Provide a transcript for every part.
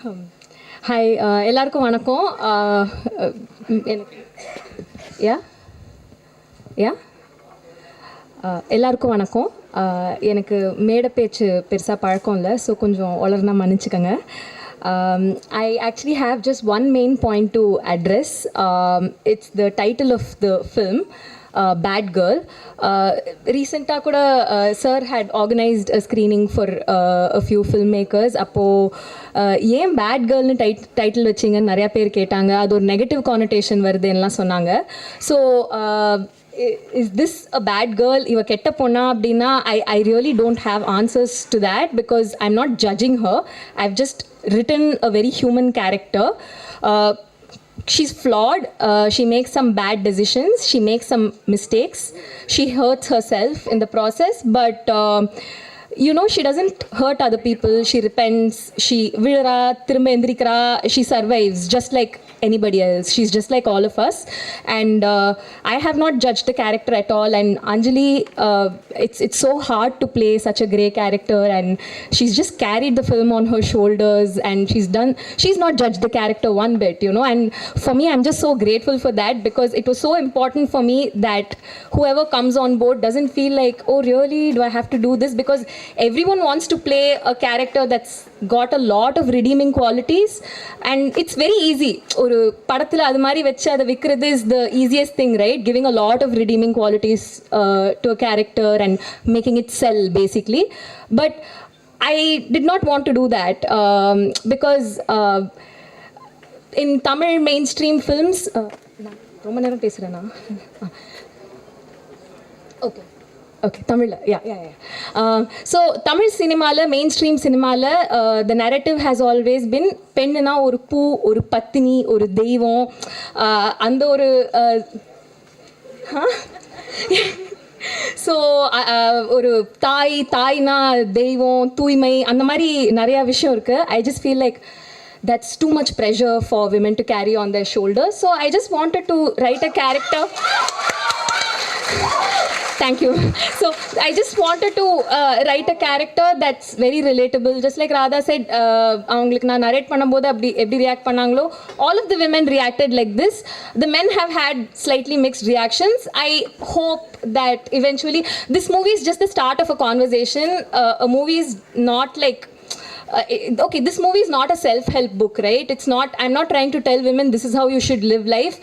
Hi, எல்லாருக்கும் வணக்கம். யா யா எல்லாருக்கும் வணக்கம். எனக்கு மேடை பேச்சு பெருசாக பழக்கம் இல்லை, ஸோ கொஞ்சம் வளர்னா மன்னிச்சுக்கோங்க. I actually have just one main point to address. It's the title of the film, Bad Girl. Recently kuda sir had organized a screening for a few filmmakers. appo ஏன் பேட் கேர்ள்னு title வச்சிங்கன்னு நிறையா பேர் கேட்டாங்க. அது ஒரு negative connotation வருதுன்னெலாம் சொன்னாங்க. So is this a bad girl, இவ கெட்ட பொண்ணா அப்படின்னா I really don't have answers to that because I am not judging her. I've just written a very human character. She's flawed. She makes some bad decisions. She makes some mistakes. She hurts herself in the process, but you know, she doesn't hurt other people. She repents. She virra thirumba endrikra. She survives just like anybody else. She's just like all of us, and I have not judged the character at all. And Anjali, it's so hard to play such a grey character, and she's just carried the film on her shoulders, and she's not judged the character one bit, you know. And for me, I'm just so grateful for that, because it was so important for me that whoever comes on board doesn't feel like, oh really, do I have to do this? Because everyone wants to play a character that's got a lot of redeeming qualities, and it's very easy. ஒரு படத்தில் அது மாதிரி வச்சு அதை விற்கிறது is the easiest thing, right? Giving a lot of redeeming qualities to a character and making it sell basically. But I did not want to do that because in Tamil mainstream films ரொம்ப நேரம் பேசுகிறேன்னா okay தமிழில் so Tamil சினிமாவில், mainstream சினிமாவில் the narrative has always been பெண்ணுனா ஒரு பூ, ஒரு பத்தினி, ஒரு தெய்வம், அந்த ஒரு ஸோ ஒரு தாய்னா தெய்வம், தூய்மை, அந்த மாதிரி நிறையா விஷயம் இருக்குது. I just feel like that's too much pressure for women to carry on their shoulders. So I just wanted to write a character. Thank you. So I just wanted to write a character that's very relatable. Just like Radha said, avungalukku na narrate பண்ணும்போது எப்படி react பண்ணாங்களோ, all of the women reacted like this. The men have had slightly mixed reactions. I hope that eventually this movie is just the start of a conversation. A movie is not like okay, this movie is not a self-help book, right? It's not, I'm not trying to tell women this is how you should live life.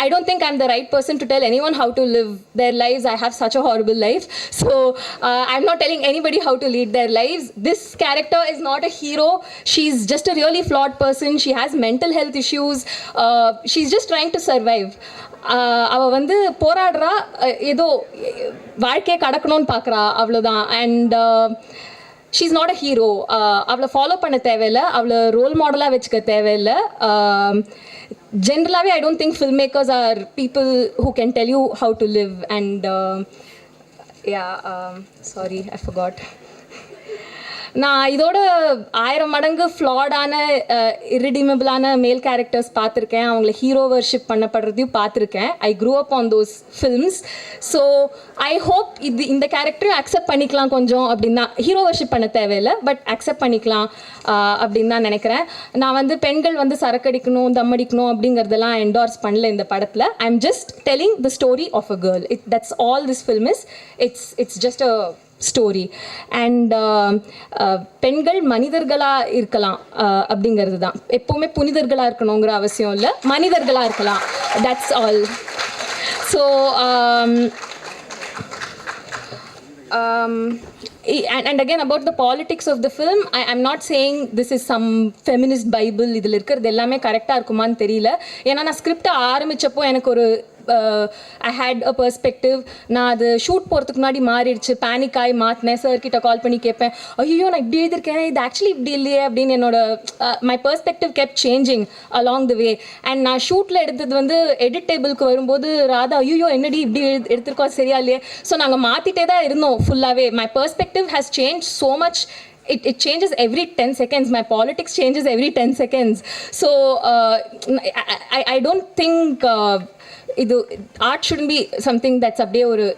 I don't think I'm the right person to tell anyone how to live their lives. I have such a horrible life. So I'm not telling anybody how to lead their lives. This character is not a hero. She's just a really flawed person. She has mental health issues. She's just trying to survive. அவள் வந்து போராடுறா, ஏதோ வாழ்க்கையை கடக்கணும்னு பார்க்குறா, அவ்வளோதான். And she's not a hero. அவளை follow பண்ண தேவையில்லை, அவளை ரோல் மாடலாக வச்சுக்க தேவையில்லை. ஜென்ரலாகவே I don't think filmmakers are people who can tell you how to live. And sorry, I forgot. நான் இதோட 1000 மடங்கு ஃப்ளாடான இரிடீமபிளான மேல் கேரக்டர்ஸ் பார்த்துருக்கேன். அவங்கள ஹீரோ வர்ஷிப் பண்ணப்படுறதையும் பார்த்துருக்கேன். I grew up on those films. So I hope இந்த கேரக்டரையும் அக்செப்ட் பண்ணிக்கலாம் கொஞ்சம் அப்படின்னு தான். ஹீரோ வர்ஷிப் பண்ண தேவையில்லை, பட் அக்செப்ட் பண்ணிக்கலாம் அப்படின்னு தான் நினைக்கிறேன். நான் வந்து பெண்கள் வந்து சரக்கடிக்கணும், தம்மடிக்கணும் அப்படிங்கிறதெல்லாம் என்டார்ஸ் பண்ணல இந்த படத்தில். I am just telling the story of a girl. That's all this film is. It's just a story. And பெண்கள் மனிதர்களாக இருக்கலாம் அப்படிங்கிறது தான். எப்போவுமே புனிதர்களாக இருக்கணுங்கிற அவசியம் இல்லை, மனிதர்களாக இருக்கலாம். That's all. So and again about the politics of the film, I'm not saying this is some feminist bible. இதில் இருக்கிறது எல்லாமே கரெக்டாக இருக்குமான்னு தெரியல. ஏன்னா நான் ஸ்கிரிப்டை ஆரம்பித்தப்போ எனக்கு ஒரு I had a perspective. நான் அது ஷூட் போகிறதுக்கு முன்னாடி மாறிடுச்சு, பேனிக் ஆகி மாற்றினேன். சார்கிட்ட கால் பண்ணி கேட்பேன், ஐயோ நான் இப்படி எழுதியிருக்கேன், இது ஆக்சுவலி இப்படி இல்லையே அப்படின்னு. என்னோட my perspective kept changing along the way. And நான் ஷூட்டில் எடுத்தது வந்து எடிட் டேபிளுக்கு வரும்போது ராதா, ஐயோ என்னடி இப்படி எடுத்திருக்கோம், சரியா இல்லையே. ஸோ நாங்கள் மாற்றிட்டே தான் இருந்தோம் ஃபுல்லாகவே. My perspective has change so much it changes every 10 seconds. My politics changes every 10 seconds. So I don't think art shouldn't be something that's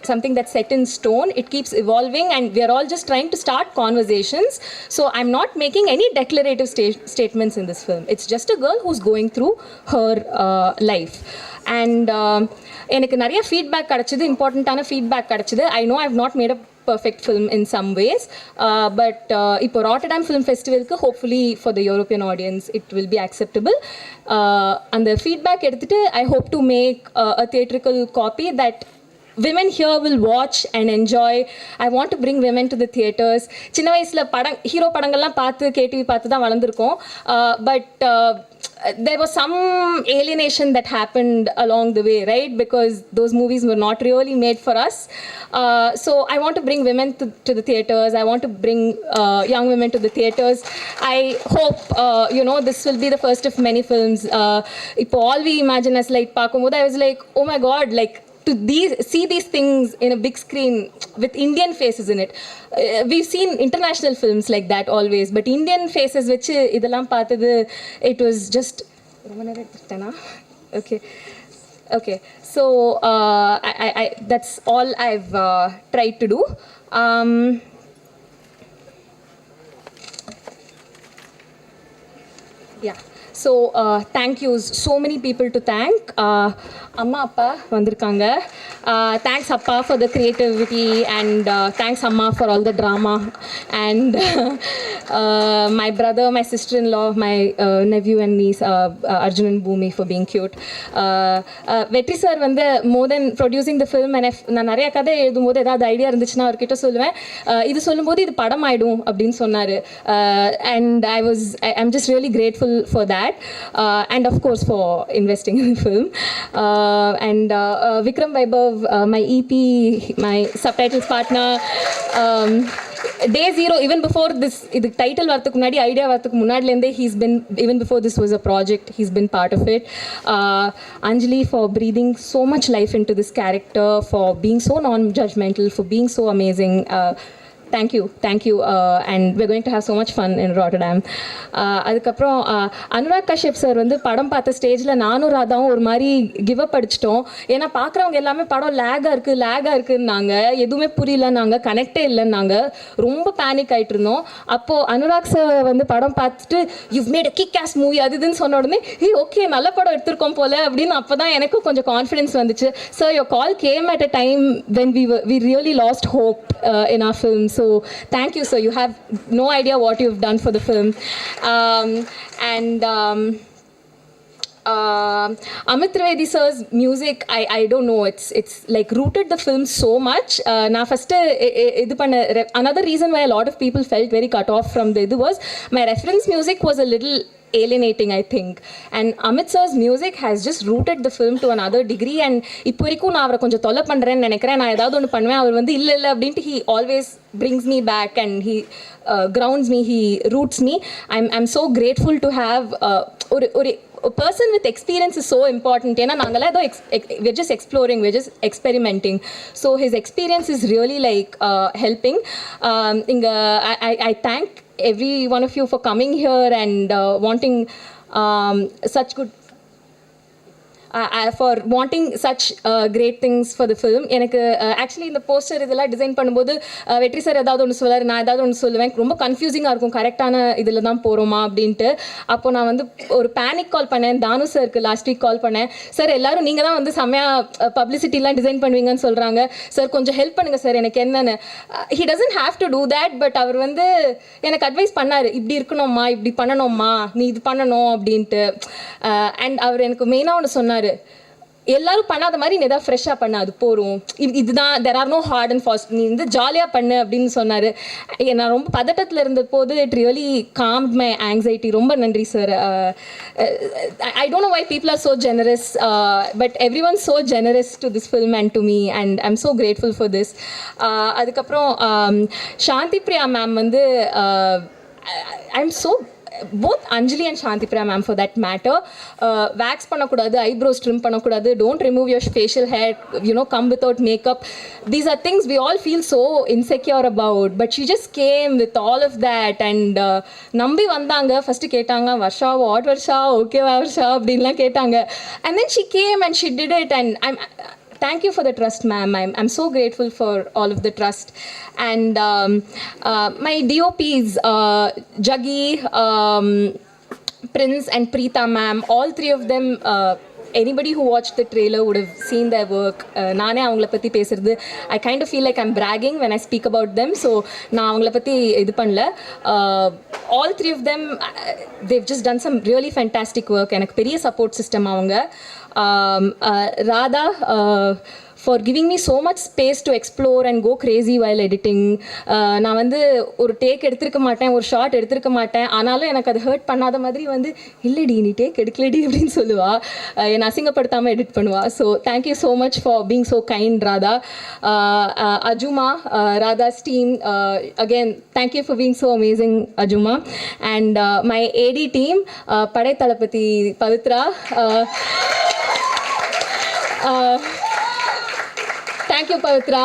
something that's set in stone. It keeps evolving, and we are all just trying to start conversations. So I'm not making any declarative statements in this film. It's just a girl who's going through her life. And எனக்கு நிறைய feedback கிடச்சிது, இம்பார்ட்டண்ட்டான feedback கிடச்சிது. I know I have not made a perfect film in some ways, but இப்போ Rotterdam film ஃபெஸ்டிவலுக்கு hopefully for the European audience it will be acceptable. அந்த feedback எடுத்துட்டு I hope to make a theatrical copy that women here will watch and enjoy. I want to bring women to the theaters. சின்ன வயசில் hero படங்கள்லாம் பார்த்து KTV பார்த்து தான் வளர்ந்துருக்கோம். But there was some alienation that happened along the way, right? Because those movies were not really made for us. So I want to bring women to the theaters. I want to bring young women to the theaters. I hope, this will be the first of many films. All we imagine as like Pakumud, I was like, oh my God, like, to see these things in a big screen with Indian faces in it. We've seen international films like that always, but Indian faces which idalam paathu, it was just okay. So I that's all I've tried to do. Yeah. So thank yous, so many people to thank. Amma appa vandirukanga. Thanks appa for the creativity, and thanks amma for all the drama, and my brother, my sister-in-law, my nephew and niece, Arjun and Bhumi, for being cute. Vetri sir வந்து more than producing the film, and நான் நிறைய கதை எழுதும்போது ஏதாவது idea இருந்துச்சுன்னா அவர்கிட்ட சொல்லுவேன், இது சொல்லும்போது இது படம் ஆயிடும் அப்படின்னு சொன்னார். And I'm just really grateful for that. And of course for investing in the film. And Vikram Vaibhav, my EP, my subtitles partner, day zero, even before this title varthukku munadi, idea varthukku munadilende, he's been, even before this was a project, he's been part of it. Anjali, for breathing so much life into this character, for being so non-judgmental, for being so amazing. Thank you, and we're going to have so much fun in Rotterdam. அதுக்கப்புறம் Anurag Kashyap sir வந்து படம் பார்த்த ஸ்டேஜில் நானும் ராதாவும் ஒரு மாதிரி give up அடிச்சிட்டோம். ஏன்னா பார்க்குறவங்க எல்லாமே படம் லேகாக இருக்குன்னாங்க, எதுவுமே புரியலன்னாங்க, கனெக்டே இல்லைன்னாங்க, ரொம்ப பேனிக் ஆகிட்டு இருந்தோம். அப்போது அனுராக் சார் வந்து படம் பார்த்துட்டு you made a kick as movie அது இதுன்னு சொன்ன உடனே ஓகே நல்ல படம் எடுத்திருக்கோம் போல அப்படின்னு அப்போ தான் எனக்கும் கொஞ்சம் கான்ஃபிடென்ஸ் வந்துச்சு. Sir your call game at a time when we really lost hope in our film. So thank you, sir. You have no idea what you've done for the film. Amit Trivedi sir's music, I don't know, it's like rooted the film so much. Na first another reason why a lot of people felt very cut off from the was my reference music was a little alienating, I think. And Amit sir's music has just rooted the film to another degree. And இப்போ வரைக்கும் நான் அவரை கொஞ்சம் தொல்லை பண்ணுறேன்னு நினைக்கிறேன், நான் ஏதாவது ஒன்று பண்ணுவேன், அவர் வந்து இல்லை அப்படின்ட்டு he always brings me back and he grounds me, he roots me. I'm so grateful to have a person with experience is so important. ஏன்னா நாங்களாம் ஏதோ we're just exploring, we're just experimenting. So his experience is really like helping. I thank every one of you for coming here and wanting such good for wanting such great things for the film. எனக்கு actually இந்த poster இதெல்லாம் design பண்ணும்போது வெற்றி sir ஏதாவது ஒன்று சொல்லுவார், நான் ஏதாவது ஒன்று சொல்லுவேன், ரொம்ப கன்ஃபியூசிங்காக இருக்கும் கரெக்டான இதில் தான் போகிறோமா அப்படின்ட்டு. அப்போ நான் வந்து ஒரு பேனிக் கால் பண்ணேன், தானு சாருக்கு லாஸ்ட் வீக் கால் பண்ணேன். சார் எல்லாரும் நீங்கள் தான் வந்து செம்மையாக பப்ளிசிட்டிலாம் டிசைன் பண்ணுவீங்கன்னு சொல்கிறாங்க, சார் கொஞ்சம் ஹெல்ப் பண்ணுங்கள் சார் எனக்கு என்னென்னு. He doesn't have to do that, but அவர் வந்து எனக்கு அட்வைஸ் பண்ணார், இப்படி இருக்கணும்மா, இப்படி பண்ணணும்மா, நீ இது பண்ணணும் அப்படின்ட்டு. அண்ட் அவர் எனக்கு மெயினாக ஒன்று சொன்னார், எல்லாரும் பண்ணாத மாதிரி நீ ஏதாவது ஃப்ரெஷ்ஷாக பண்ண, அது போகிறோம், இதுதான், there are no hard and fast, நீ வந்து ஜாலியாக பண்ணு அப்படின்னு சொன்னார். நான் ரொம்ப பதட்டத்தில் இருந்த போது it really calmed my anxiety. ரொம்ப நன்றி sir. I don't know why people are so generous, but every one so generous to this film and to me, and I am so grateful for this. அதுக்கப்புறம் Shanthi Priya ma'am வந்து I am so both Anjali and Shantipriya ma'am for that matter. Wax பண்ணக்கூடாது, eyebrows trim பண்ணக்கூடாது, don't remove your facial hair, come without makeup. These are things we all feel so insecure about, but she just came with all of that and நம்பி வந்தாங்க. First கேட்டாங்க, Varsha what Varsha, okay Varsha அப்படின்லாம் கேட்டாங்க. And then she came and she did it, and thank you for the trust, ma'am. I'm so grateful for all of the trust. And my DOPs, Jaggi, Prince and Preeta ma'am, all three of them, anybody who watched the trailer would have seen their work. நானே அவங்கள பற்றி பேசுறது, I kind of feel like I'm bragging when I speak about them. So நான் அவங்கள பற்றி இது பண்ணல. All three of them, they've just done some really fantastic work. எனக்கு பெரிய support system அவங்க. Radha, for giving me so much space to explore and go crazy while editing. நான் வந்து ஒரு டேக் எடுத்திருக்க மாட்டேன், ஒரு ஷார்ட் எடுத்திருக்க மாட்டேன், ஆனாலும் எனக்கு அது ஹர்ட் பண்ணாத மாதிரி வந்து இல்லடி நீ டேக் எடுக்கலடி அப்படின்னு சொல்லுவா, என்னை அசிங்கப்படுத்தாமல் எடிட் பண்ணுவா. So thank you so much for being so kind Radha. அஜுமா, Radha's team, again thank you for being so amazing அஜுமா. அண்ட் மை ஏடி டீம், படை தளபதி Pavithra, thank you Pavitra.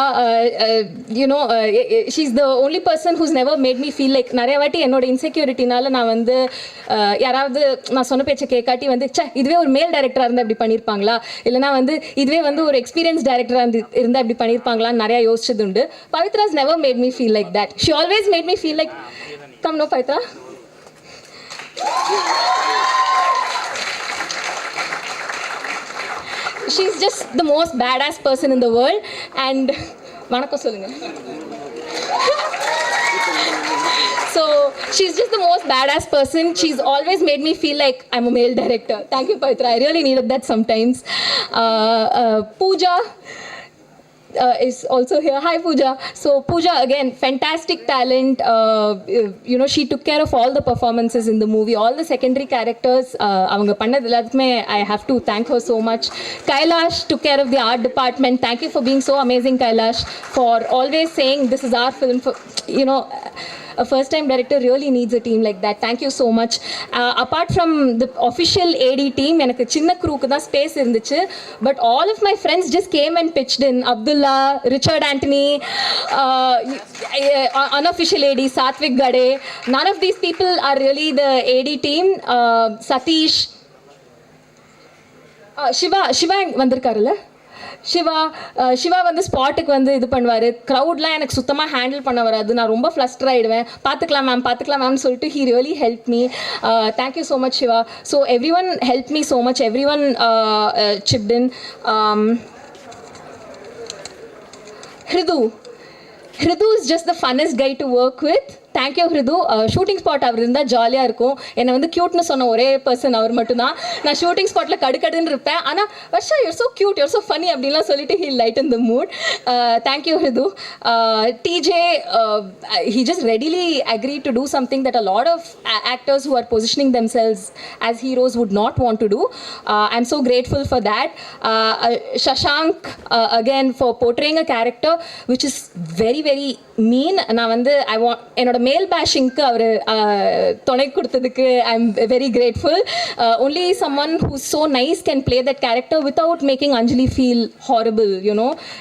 She's the only person who's never made me feel like நிறைய வாட்டி என்னோட இன்செக்யூரிட்டினால நான் வந்து யாராவது நான் சொன்ன பேச்சை கேட்காட்டி வந்து இதுவே ஒரு மேல் டைரக்டராக இருந்தால் இப்படி பண்ணியிருப்பாங்களா, இல்லைனா வந்து இதுவே வந்து ஒரு எக்ஸ்பீரியன்ஸ் டைரக்டராக இருந்தால் இப்படி பண்ணியிருப்பாங்களான்னு நிறையா யோசிச்சது உண்டு. பவித்ராஸ் never made me feel like that. She always made me feel like, come no Pavitra. She's just the most badass person in the world. And vanakkam solunga. So she's just the most badass person. She's always made me feel like I'm a male director. Thank you Pavitra, I really needed that sometimes. Pooja is also here. Hi Pooja. So Pooja, again, fantastic talent. She took care of all the performances in the movie, all the secondary characters. Avanga pannadhu ellathukme I have to thank her so much. Kailash took care of the art department. Thank you for being so amazing, Kailash, for always saying this is our film. For a first time director really needs a team like that. Thank you so much. Apart from the official AD team, எனக்கு சின்ன க்ரூக்கு தான் space இருந்துச்சு, but all of my friends just came and pitched in. Abdullah, Richard Anthony, unofficial AD Satvik Gade, none of these people are really the AD team. Satish, Shiva வந்திருக்காருல்ல, Siva வந்து ஸ்பாட்டுக்கு வந்து இது பண்ணுவார். க்ரௌட்லாம் எனக்கு சுத்தமாக ஹேண்டில் பண்ண வராது, நான் ரொம்ப ஃப்ளஸ்டர் ஆகிடுவேன். பார்த்துக்கலாம் மேம்னு சொல்லிட்டு he really helped me. Thank you so much Shiva. So everyone helped me so much, everyone chipped in. Hridu is just the funnest guy to work with. Thank you Hridhu. Shooting spot அவர் இருந்தால் ஜாலியாக இருக்கும். என்னை வந்து க்யூட்னு சொன்ன ஒரே பர்சன் அவர் மட்டும்தான். நான் ஷூட்டிங் ஸ்பாட்டில் கடுக்கடுன்னு இருப்பேன், ஆனால் Varsha you're so cute, you're so funny அப்படின்லாம் சொல்லிட்டு he light in the mood. Thank you Hrithu. DJ, he just readily agreed to do something that a lot of actors who are positioning themselves as heroes would not want to do. I'm so grateful for that. Shashank, again, for portraying a character which is very very mean. நான் வந்து என்னோட மேல் பேஷிங்க்கு அவர் துணை கொடுத்ததுக்கு I am very grateful. Only someone who so nice can play that character without making Anjali feel horrible.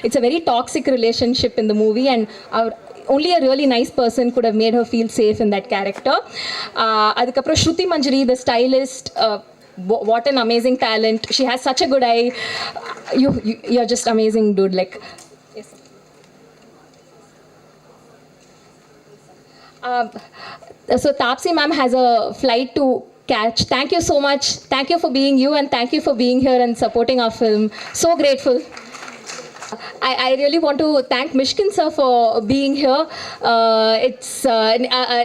It's a very toxic relationship in the movie, and only a really nice person could have made her feel safe in that character. அதுக்கப்புறம் Shruti Manjari, the stylist, what an amazing talent. She has such a good eye. You're just amazing, dude. Like, yes. So Tapsi ma'am has a flight to catch. Thank you so much. Thank you for being you, and thank you for being here and supporting our film. So grateful. I really want to thank Mishkin sir for being here.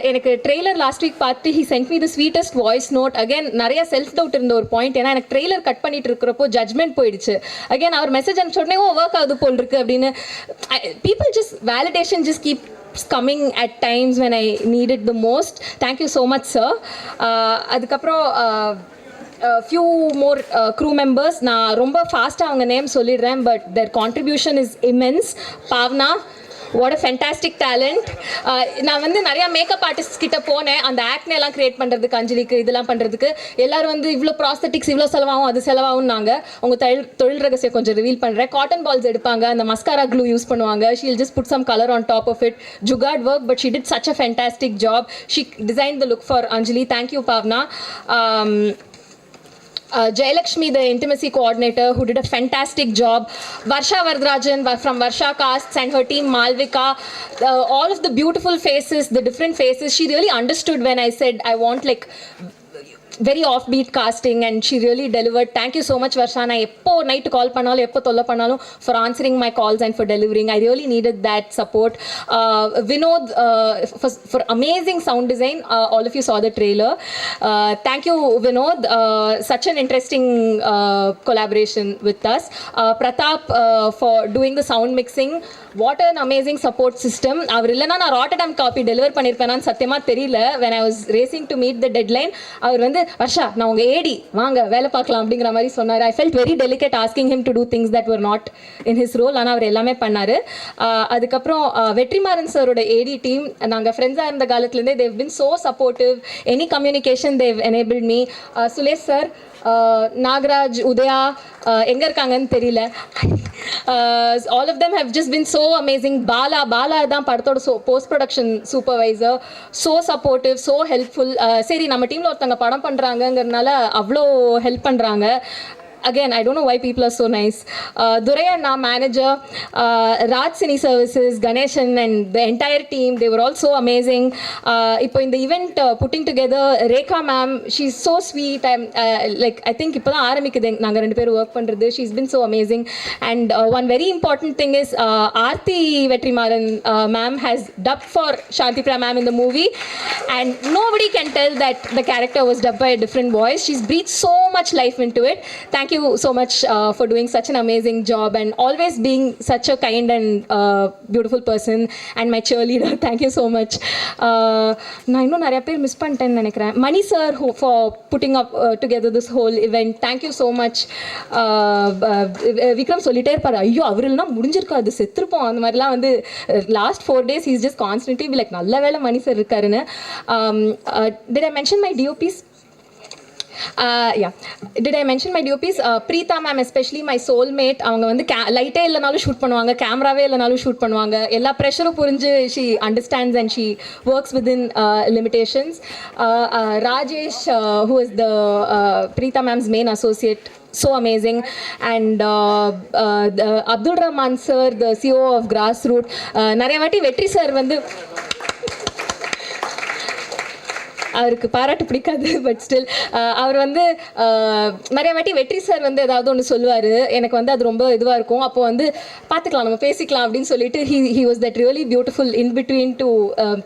எனக்கு trailer last week பார்த்து he sent me the sweetest voice note. Again, நிறைய self doubt இருந்த ஒரு point. ஏன்னா எனக்கு trailer cut பண்ணிட்டு இருக்கிறப்போ judgement போயிடுச்சு. அகேன் அவர் மெசேஜ் அனுப்பிச்ச உடனே ஒர்க் ஆகுது போல் இருக்கு அப்படின்னு. People just validation just keep coming at times when I need it the most. Thank you so much sir. அதுக்கப்புறம் few more crew members. நான் ரொம்ப ஃபாஸ்ட்டாக அவங்க நேம் சொல்லிடுறேன், but their contribution is immense. Pavna, what a fantastic talent. நான் வந்து நிறையா makeup artist கிட்ட போனேன் அந்த ஆக்னே எல்லாம் கிரியேட் பண்ணுறதுக்கு, அஞ்சலிக்கு இதெல்லாம் பண்ணுறதுக்கு. எல்லாரும் வந்து இவ்வளோ ப்ராஸ்தட்டிக்ஸ் இவ்வளோ செலவாகும் அது செலவாகும்னாங்க. உங்கள் தொழில் ரகசியம் கொஞ்சம் ரிவீல் பண்ணுறேன். காட்டன் பால்ஸ் எடுப்பாங்க, அந்த மஸ்காரா க்ளூ யூஸ் பண்ணுவாங்க. She'll just put some colour on top of it. Jugaad work, but she did such a fantastic job. She design the look for Anjali. Thank you, Pavna. Jayalakshmi, the intimacy coordinator, who did a fantastic job. Varsha Bharath from Varsha Casts and her team Malvika. All of the beautiful faces, the different faces. She really understood when I said I want like very offbeat casting, and she really delivered. Thank you so much, Varsha. Na eppo night call pannalum, eppo tolla pannalum, for answering my calls and for delivering. I really needed that support. Vinod, for amazing sound design. All of you saw the trailer. Thank you, Vinod. Such an interesting collaboration with us. Pratap, for doing the sound mixing. What an amazing support system. அவர் இல்லைனா நான் ராட்டடம் copy deliver பண்ணியிருப்பேனான்னு சத்தியமாக தெரியல. when I was racing to meet the deadline, அவர் வந்து வர்ஷா நான் உங்கள் ஏடி வாங்க வேலை பார்க்கலாம் அப்படிங்கிற மாதிரி சொன்னார். I felt very delicate asking him to do things that were not in his role. ஆனால் அவர் எல்லாமே பண்ணார். அதுக்கப்புறம் வெற்றிமாறன் சாரோட ஏடி டீம், நாங்கள் ஃப்ரெண்ட்ஸாக இருந்த காலத்துலேருந்தே they've been so supportive. Any communication they've enabled me. Sulesh sir, Nagaraj, Udaya எங்கே இருக்காங்கன்னு தெரியல. All of them have just been so amazing. Bala தான் படத்தோட post production supervisor. so supportive, so helpful. சரி நம்ம டீமில் ஒருத்தவங்க படம் பண்ணுறாங்கங்கிறதுனால அவ்வளோ ஹெல்ப் பண்ணுறாங்க. Again, I don't know why people are so nice. Durayana, manager, Raj Cine Services, Ganeshan and the entire team, they were all so amazing. Ipo in the event putting together, Rekha ma'am, she's so sweet. I'm like I think ipo da aarambikudhu naanga rendu peru work pandrathu. She's been so amazing. And one very important thing is Aarthi Vetrimaaran ma'am has dubbed for Shanti Priya ma'am in the movie, and nobody can tell that the character was dubbed by a different voice. She's breathed so much life into it. Thank you so much for doing such an amazing job and always being such a kind and beautiful person and my cheerleader. Thank you so much. நான் இன்னும் நிறைய பேர் miss பண்ணிட்டேன்னு நினைக்கிறேன். மணி sir for putting up together this whole event. Thank you so much. Vikram சொல்லிட்டே இருப்பாரு, ஐயோ அவர் இல்லைனா முடிஞ்சிருக்காது செத்துருப்போம் அந்த மாதிரிலாம் வந்து last 4 days he's just constantly be like நல்ல வேலை மணி சார் இருக்காருன்னு. Did I mention my DOPs? Yeah, did I mention my DOPs? Preeta ma'am, especially my soulmate. அவங்க வந்து லைட்டே இல்லைனாலும் ஷூட் பண்ணுவாங்க, கேமராவே இல்லைனாலும் ஷூட் பண்ணுவாங்க. எல்லா ப்ரெஷரும் புரிஞ்சு she understands and she works within limitations. Rajesh, who is the Preeta ma'am's main associate, so amazing. And Abdul Rahman sir, the CEO of Grassroot. நிறைய வாட்டி வெற்றி சார் வந்து அவருக்கு பாராட்டு பிடிக்காது, பட் ஸ்டில் அவர் வந்து நிறைய வாட்டி வெற்றி சார் வந்து ஏதாவது ஒன்று சொல்லுவார், எனக்கு வந்து அது ரொம்ப இதுவாக இருக்கும். அப்போ வந்து பார்த்துக்கலாம் நம்ம பேசிக்கலாம் அப்படின்னு சொல்லிட்டு he was that really beautiful in between to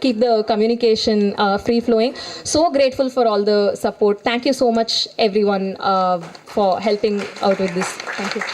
keep the communication free flowing. So grateful for all the support. Thank you so much everyone for helping out with this. Thank you.